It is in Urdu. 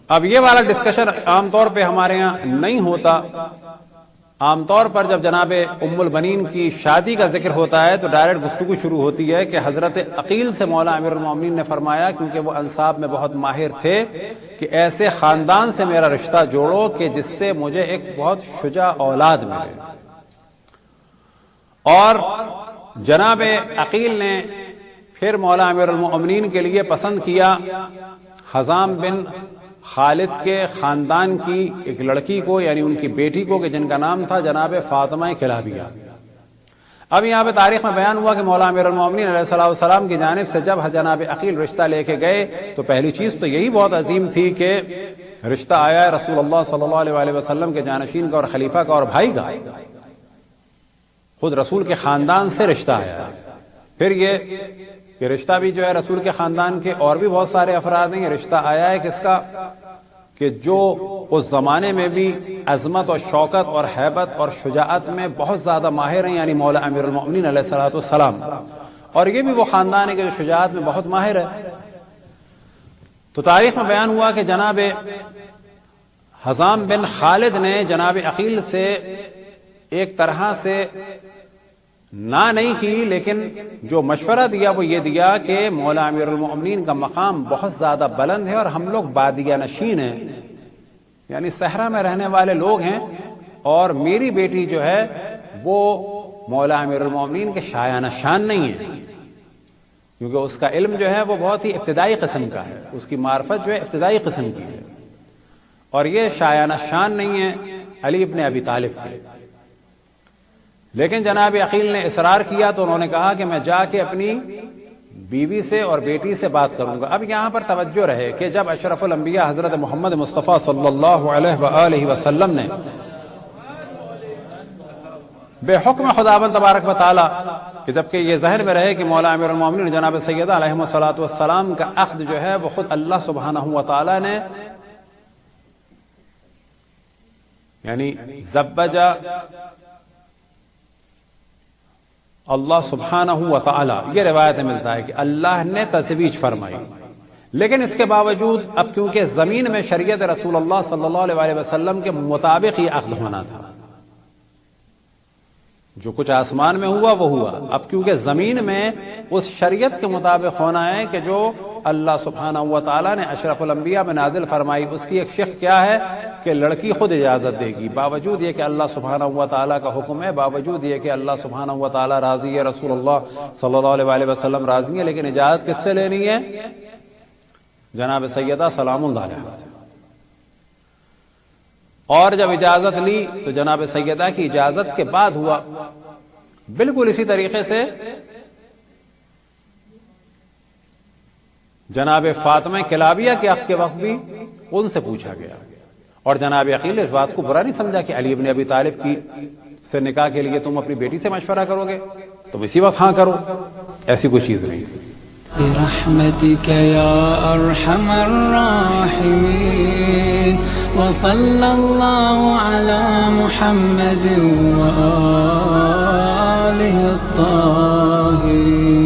اب یہ والا ڈسکشن عام طور پہ ہمارے یہاں نہیں ہوتا. عام طور پر جب جناب ام البنین کی شادی کا ذکر ہوتا ہے تو ڈائریکٹ گفتگو شروع ہوتی ہے کہ حضرت عقیل سے مولا امیر المومنین نے فرمایا، کیونکہ وہ انساب میں بہت ماہر تھے، کہ ایسے خاندان سے میرا رشتہ جوڑو کہ جس سے مجھے ایک بہت شجاع اولاد ملے. اور جناب عقیل نے پھر مولا امیر المومنین کے لیے پسند کیا حزام بن خالد کے خاندان کی ایک لڑکی کو، یعنی ان کی بیٹی کو، کہ جن کا نام تھا جناب فاطمہ کلابیہ. اب یہاں پہ تاریخ میں بیان ہوا کہ مولا امیر المومنین علیہ السلام کی جانب سے جب جناب عقیل رشتہ لے کے گئے تو پہلی چیز تو یہی بہت عظیم تھی کہ رشتہ آیا ہے رسول اللہ صلی اللہ علیہ وسلم کے جانشین کا اور خلیفہ کا اور بھائی کا، خود رسول کے خاندان سے رشتہ آیا ہے. پھر یہ کہ رشتہ بھی جو ہے رسول کے خاندان کے اور بھی بہت سارے افراد ہیں. یہ رشتہ آیا ہے کس کا؟ کہ جو اس زمانے میں بھی عظمت اور شوکت اور ہیبت اور شجاعت میں بہت زیادہ ماہر ہیں، یعنی مولا امیر المومنین علیہ السلام. اور یہ بھی وہ خاندان ہے کہ جو شجاعت میں بہت ماہر ہے. تو تاریخ میں بیان ہوا کہ جناب حزام بن خالد نے جناب عقیل سے ایک طرح سے نہ نہیں کی، لیکن جو مشورہ دیا وہ یہ دیا کہ مولا امیر المومنین کا مقام بہت زیادہ بلند ہے اور ہم لوگ بادیہ نشین ہیں، یعنی صحرا میں رہنے والے لوگ ہیں، اور میری بیٹی جو ہے وہ مولا امیر المومنین کے شایانہ شان نہیں ہے، کیونکہ اس کا علم جو ہے وہ بہت ہی ابتدائی قسم کا ہے، اس کی معرفت جو ہے ابتدائی قسم کی ہے، اور یہ شایانہ شان نہیں ہے علی ابن ابی طالب کے. لیکن جناب عقیل نے اصرار کیا تو انہوں نے کہا کہ میں جا کے اپنی بیوی سے اور بیٹی سے بات کروں گا. اب یہاں پر توجہ رہے کہ جب اشرف الانبیاء حضرت محمد مصطفیٰ صلی اللہ علیہ وآلہ وسلم نے بے حکم خداوند تبارک و تعالی کہ جبکہ یہ ذہن میں رہے کہ مولا امیر المومنین جناب سیدہ علیہ الصلوۃ والسلام کا عقد جو ہے وہ خود اللہ سبحانہ و تعالی نے یعنی زبجہ اللہ سبحانہ و تعالی، یہ روایت میں ملتا ہے کہ اللہ نے تزویج فرمائی، لیکن اس کے باوجود اب کیونکہ زمین میں شریعت رسول اللہ صلی اللہ علیہ وسلم کے مطابق یہ عقد ہونا تھا، جو کچھ آسمان میں ہوا وہ ہوا، اب کیونکہ زمین میں اس شریعت کے مطابق ہونا ہے کہ جو اللہ سبحانہ و تعالی نے اشرف الانبیاء میں نازل فرمائی. اس کی ایک شق کیا ہے کہ لڑکی خود اجازت دے گی، باوجود یہ کہ اللہ سبحانہ و تعالی کا حکم ہے، باوجود یہ کہ اللہ سبحانہ و تعالی راضی ہے، رسول اللہ صلی اللہ علیہ وسلم راضی ہے، لیکن اجازت کس سے لینی ہے؟ جناب سیدہ سلام اللہ علیہ سے. اور جب اجازت لی تو جناب سیدہ کی اجازت کے بعد ہوا. بالکل اسی طریقے سے جناب فاطمہ کلابیہ کے عقد کے وقت بھی ان سے پوچھا گیا، اور جناب عقیل نے اس بات کو برا نہیں سمجھا کہ علی ابن ابی طالب کی سے نکاح کے لیے تم اپنی بیٹی سے مشورہ کرو گے، تم اسی وقت ہاں کرو، ایسی کوئی چیز نہیں تھی. برحمتك يا أرحم الراحمين وصلى الله على محمد وآله الطاهرين.